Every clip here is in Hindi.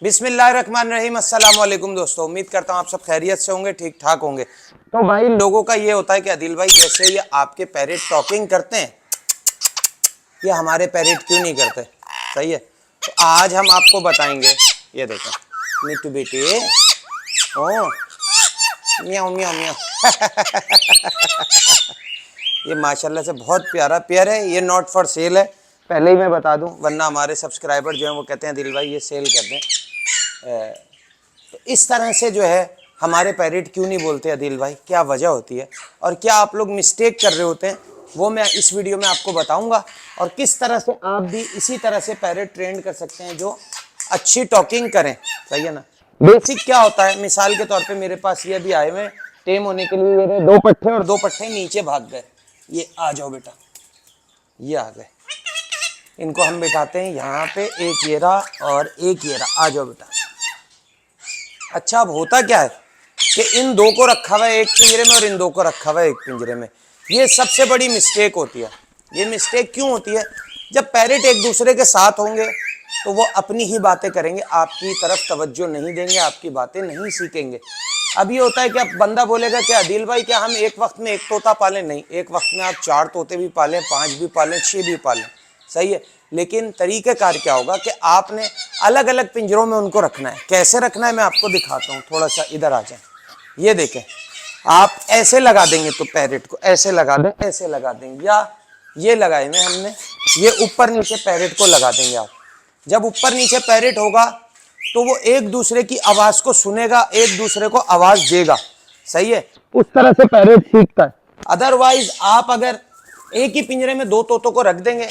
बिस्मिल्लाहिर्रहमानिर्रहीम। अस्सलाम वालेकुम दोस्तों, उम्मीद करता हूँ आप सब खैरियत से होंगे, ठीक ठाक होंगे। तो भाई लोगों का ये होता है कि आदिल भाई जैसे ये आपके पैरेट टॉकिंग करते हैं, ये हमारे पैरेट क्यों नहीं करते। सही है, तो आज हम आपको बताएंगे। ये देखो मिट्टू बेटी, ओ म्याऊ म्याऊ म्याऊ ये माशाल्लाह से बहुत प्यारा पेयर है। ये नॉट फॉर सेल है, पहले ही मैं बता दूं, वरना हमारे सब्सक्राइबर जो हैं वो कहते हैं दिल भाई ये सेल कर दें। तो इस तरह से जो है हमारे पैरेट क्यों नहीं बोलते अदिल भाई, क्या वजह होती है और क्या आप लोग मिस्टेक कर रहे होते हैं, वो मैं इस वीडियो में आपको बताऊंगा। और किस तरह से आप भी इसी तरह से पैरेट ट्रेंड कर सकते हैं जो अच्छी टॉकिंग करें। सही है ना। बेसिक क्या होता है, मिसाल के तौर पे मेरे पास ये भी आए हुए टेम होने के लिए, मेरे 2 पट्टे और 2 पट्टे नीचे भाग गए। ये आ जाओ बेटा, ये आ गए। इनको हम बिठाते हैं यहाँ पे, एक ये रहा और एक ये रहा। आ जाओ बेटा। अच्छा, अब होता क्या है कि इन 2 को रखा हुआ है एक पिंजरे में और इन 2 को रखा हुआ है एक पिंजरे में। ये सबसे बड़ी मिस्टेक होती है। ये मिस्टेक क्यों होती है? जब पैरेट एक दूसरे के साथ होंगे तो वो अपनी ही बातें करेंगे, आपकी तरफ तवज्जो नहीं देंगे, आपकी बातें नहीं सीखेंगे। अब ये होता है कि अब बंदा बोलेगा कि अदिल भाई क्या हम एक वक्त में एक तोता पालें? नहीं, एक वक्त में आप 4 तोते भी पालें, 5 भी पालें, 6 भी पालें। सही है, लेकिन तरीक़ेकार क्या होगा कि आपने अलग अलग पिंजरों में उनको रखना है। कैसे रखना है मैं आपको दिखाता हूँ, थोड़ा सा इधर आ जाए। ये देखें, आप ऐसे लगा देंगे तो पैरेट को ऐसे लगा दें, ऐसे लगा देंगे, या ये लगाए हुए हमने, ये ऊपर नीचे पैरेट को लगा देंगे आप। जब ऊपर नीचे पैरेट होगा तो वो एक दूसरे की आवाज को सुनेगा, एक दूसरे को आवाज देगा। सही है, उस तरह से पैरेट सीखता है। अदरवाइज आप अगर एक ही पिंजरे में 2 तोतों को रख देंगे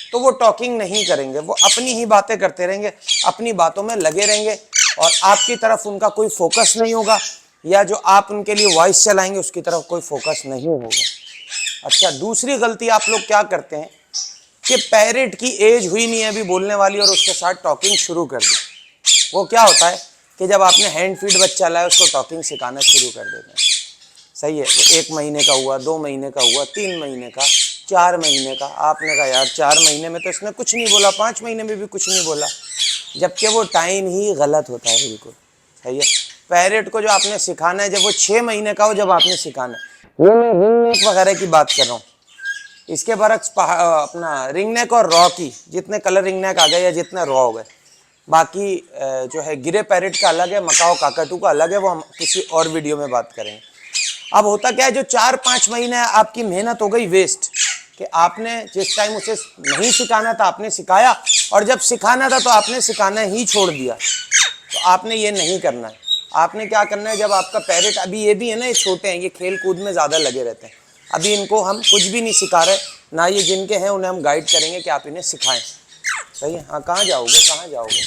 तो वो टॉकिंग नहीं करेंगे, वो अपनी ही बातें करते रहेंगे, अपनी बातों में लगे रहेंगे और आपकी तरफ उनका कोई फोकस नहीं होगा, या जो आप उनके लिए वॉइस चलाएंगे उसकी तरफ कोई फोकस नहीं होगा। अच्छा, दूसरी गलती आप लोग क्या करते हैं कि पैरेट की एज हुई नहीं है अभी बोलने वाली और उसके साथ टॉकिंग शुरू कर दी। वो क्या होता है कि जब आपने हैंड फीड बच्चा लाया उसको टॉकिंग सिखाना शुरू कर देते हैं। सही है, वो 1 महीने का हुआ, 2 महीने का हुआ, 3 महीने का, 4 महीने का। आपने कहा यार 4 महीने में तो इसने कुछ नहीं बोला, 5 महीने में भी कुछ नहीं बोला, जबकि वो टाइम ही गलत होता है बिल्कुल। सही है, पैरेट को जो आपने सिखाना है जब वो 6 महीने का हो, जब आपने सिखाना है। ये मैं रिंग नेक वगैरह की बात कर रहा हूँ, इसके बरक्स अपना रिंग नेक और रॉ की, जितने कलर रिंग नेक आ गए या जितने रॉ हो गए। बाकी जो है गिरे पैरेट का अलग है, मकाओ काकाटू का अलग है, वो हम किसी और वीडियो में बात करेंगे। अब होता क्या है, जो 4-5 महीने आपकी मेहनत हो गई वेस्ट, कि आपने जिस टाइम उसे नहीं सिखाना था आपने सिखाया, और जब सिखाना था तो आपने सिखाना ही छोड़ दिया। तो आपने ये नहीं करना है। आपने क्या करना है, जब आपका पैरेट, अभी ये भी है ना, ये छोटे हैं, ये खेल कूद में ज़्यादा लगे रहते हैं, अभी इनको हम कुछ भी नहीं सिखा रहे ना, ये जिनके हैं उन्हें हम गाइड करेंगे कि आप इन्हें सिखाएं। सही है, हाँ कहाँ जाओगे, कहाँ जाओगे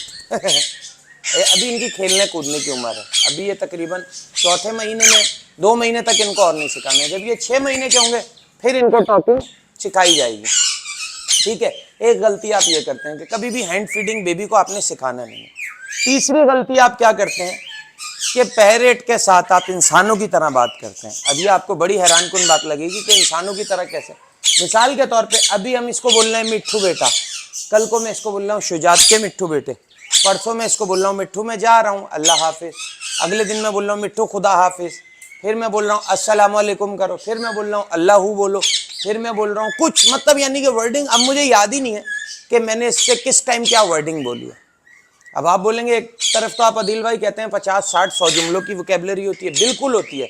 अभी इनकी खेलने कूदने की उम्र है। अभी ये तकरीबन 4थे महीने में, 2 महीने तक इनको और नहीं सिखाना है। जब ये 6 महीने के होंगे फिर इनको टॉकिंग सिखाई जाएगी। ठीक है, एक गलती आप ये करते हैं कि कभी भी हैंड फीडिंग बेबी को आपने सिखाना नहीं है। तीसरी गलती आप क्या करते हैं कि पैरेट के साथ आप इंसानों की तरह बात करते हैं। अभी आपको बड़ी हैरानकुन बात लगेगी कि इंसानों की तरह कैसे। मिसाल के तौर पे अभी हम इसको बोल रहे हैं मिट्ठू बेटा, कल को मैं इसको बोल रहा हूँ शुजात के मिट्ठू बेटे, परसों मैं इसको बोल रहा हूँ मिट्ठू मैं जा रहा हूँ अल्लाह हाफिज, अगले दिन मैं बोल रहा हूँ मिट्ठू खुदा हाफिज, फिर मैं बोल रहा हूँ अस्सलाम वालेकुम करो, फिर मैं बोल रहा हूँ अल्लाहू बोलो, फिर मैं बोल रहा हूँ कुछ, मतलब यानी कि वर्डिंग अब मुझे याद ही नहीं है कि मैंने इससे किस टाइम क्या वर्डिंग बोली है। अब आप बोलेंगे एक तरफ तो आप अदिल भाई कहते हैं 50, 60, 100 जुमलों की वोकैबुलरी होती है। बिल्कुल होती है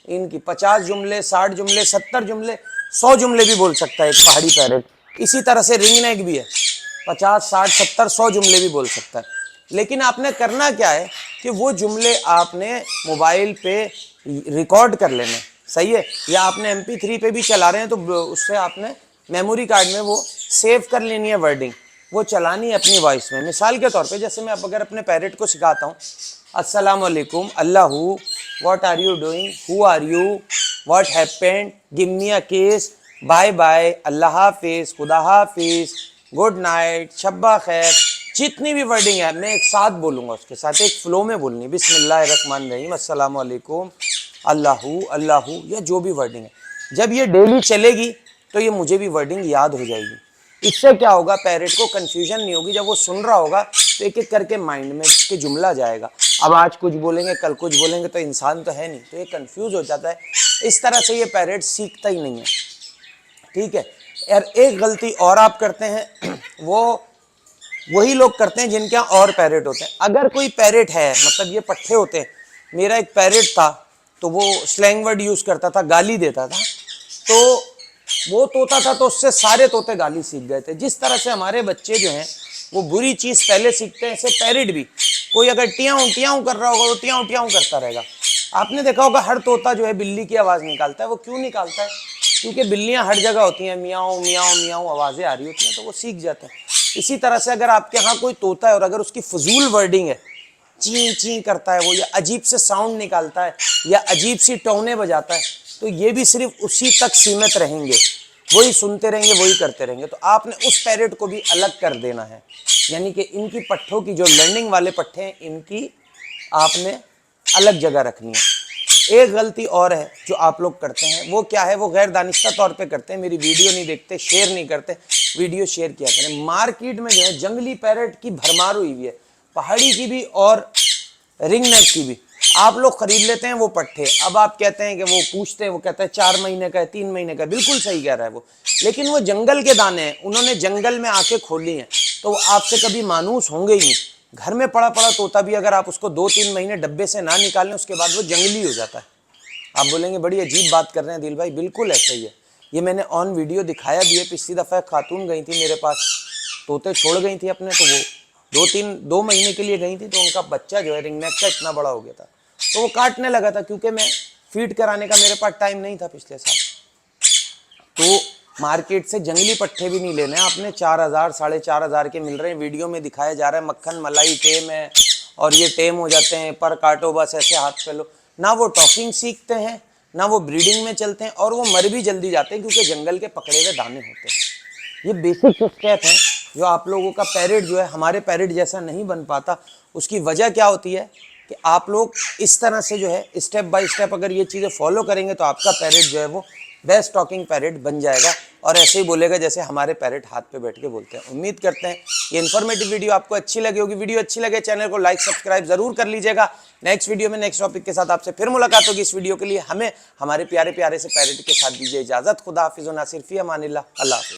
इनकी, 50 जुमले, 60 जुमले, 70 जुमले, 100 जुमले भी बोल सकता है एक पहाड़ी पैरेट। इसी तरह से रिंग नेक भी है, 50, 60, 70, 100 जुमले भी बोल सकता है। लेकिन आपने करना क्या है कि वो जुमले आपने मोबाइल पे रिकॉर्ड कर लेने। सही है, या आपने MP3 पे भी चला रहे हैं तो उससे आपने मेमोरी कार्ड में वो सेव कर लेनी है वर्डिंग, वो चलानी है अपनी वॉइस में। मिसाल के तौर पे जैसे मैं अब अगर अपने पैरेट को सिखाता हूँ अस्सलाम वालेकुम, अल्लाहू, what are you doing, who are you, what happened, give me a kiss, bye bye, अल्लाह हाफिज, खुदा हाफिज, गुड नाइट, शब्बा खैर, जितनी भी वर्डिंग है मैं एक साथ बोलूँगा, उसके साथ एक फ्लो में बोलनी, बिस्मिल्लाहिर्रहमानिर्रहीम, अस्सलाम वालेकुम, अल्लाहू अल्लाहू, या जो भी वर्डिंग है। जब ये डेली चलेगी तो ये मुझे भी वर्डिंग याद हो जाएगी। इससे क्या होगा, पैरेट को कंफ्यूजन नहीं होगी। जब वो सुन रहा होगा तो एक एक करके माइंड में इसके जुमला जाएगा। अब आज कुछ बोलेंगे कल कुछ बोलेंगे, तो इंसान तो है नहीं, तो ये कंफ्यूज हो जाता है। इस तरह से ये पैरेट सीखता ही नहीं है, ठीक है। यार एक गलती और आप करते हैं, वो वही लोग करते हैं जिनके यहाँ और पैरेट होते हैं। अगर कोई पैरेट है, मतलब ये पट्टे होते हैं, मेरा एक पैरेट था तो वो स्लैंग वर्ड यूज करता था, गाली देता था, तो वो तोता था तो उससे सारे तोते गाली सीख गए थे। जिस तरह से हमारे बच्चे जो हैं वो बुरी चीज पहले सीखते हैं, ऐसे पैरेट भी, कोई अगर टियाऊ टियाऊ कर रहा होगा वो टियाऊ टियाऊ करता रहेगा। आपने देखा होगा हर तोता जो है बिल्ली की आवाज निकालता है। वो क्यों निकालता है? क्योंकि बिल्लियां हर जगह होती हैं, मियाऊ मियाऊ मियाऊ आवाजें आ रही होती हैं, तो वो सीख जाते हैं। इसी तरह से अगर आपके यहाँ कोई तोता है और अगर उसकी फजूल वर्डिंग है, ची ची करता है वो, या अजीब से साउंड निकालता है, या अजीब सी टोने बजाता है, तो ये भी सिर्फ उसी तक सीमित रहेंगे, वही सुनते रहेंगे, वही करते रहेंगे। तो आपने उस पैरेट को भी अलग कर देना है, यानी कि इनकी पट्ठों की जो लर्निंग वाले पट्टे हैं, इनकी आपने अलग जगह रखनी है। एक गलती और है जो आप लोग करते हैं, वो क्या है? वो गैर दानिस्ता तौर पे करते हैं, मेरी वीडियो नहीं देखते, शेयर नहीं करते। वीडियो शेयर किया करें। मार्केट में जो है जंगली पैरेट की भरमार हुई हुई है, पहाड़ी की भी और रिंग नेक की भी। आप लोग खरीद लेते हैं वो पट्टे, अब आप कहते हैं कि वो पूछते हैं, वो कहते हैं 4 महीने का है, 3 महीने का है। बिल्कुल सही कह रहा है वो, लेकिन वो जंगल के दाने हैं, उन्होंने जंगल में आके खोली हैं, तो वो आपसे कभी मानूस होंगे ही नहीं। घर में पड़ा पड़ा तोता भी अगर आप उसको 2-3 महीने डब्बे से ना निकालें, उसके बाद वो जंगली हो जाता है। आप बोलेंगे बड़ी अजीब बात कर रहे हैं दिल भाई, बिल्कुल ऐसा ही है। ये मैंने ऑन वीडियो दिखाया भी है। पिछली दफ़ा खातून गई थी मेरे पास, तोते छोड़ गई थी अपने, तो वो 2 महीने के लिए गई थी, तो उनका बच्चा जो है रिंग नेक का इतना बड़ा हो गया था, तो वो काटने लगा था, क्योंकि मैं फीड कराने का मेरे पास टाइम नहीं था पिछले साल। तो मार्केट से जंगली पट्टे भी नहीं लेने, आपने 4000 4,500 के मिल रहे हैं, वीडियो में दिखाया जा रहा है मक्खन मलाई टेम है, और ये टेम हो जाते हैं, पर काटो बस ऐसे हाथ पे लो। ना वो टॉकिंग सीखते हैं, ना वो ब्रीडिंग में चलते हैं, और वो मर भी जल्दी जाते हैं, क्योंकि जंगल के पकड़े हुए दाने होते हैं। ये बेसिक स्टेप है जो आप लोगों का पैरेट जो है हमारे पैरेट जैसा नहीं बन पाता। उसकी वजह क्या होती है कि आप लोग इस तरह से जो है स्टेप बाय स्टेप अगर ये चीज़ें फॉलो करेंगे, तो आपका पैरेट जो है वो बेस्ट टॉकिंग पैरेट बन जाएगा, और ऐसे ही बोलेगा जैसे हमारे पैरेट हाथ पे बैठ के बोलते हैं। उम्मीद करते हैं ये इन्फॉर्मेटिव वीडियो आपको अच्छी लगी होगी। वीडियो अच्छी लगे चैनल को लाइक सब्सक्राइब जरूर कर लीजिएगा। नेक्स्ट वीडियो में नेक्स्ट टॉपिक के साथ आपसे फिर मुलाकात होगी। इस वीडियो के लिए हमें हमारे प्यारे प्यारे से पैरेट के साथ दीजिए इजाजत। खुदा हाफिज़ व नासिर फी अमानिल्लाह। अल्लाह हाफिज़।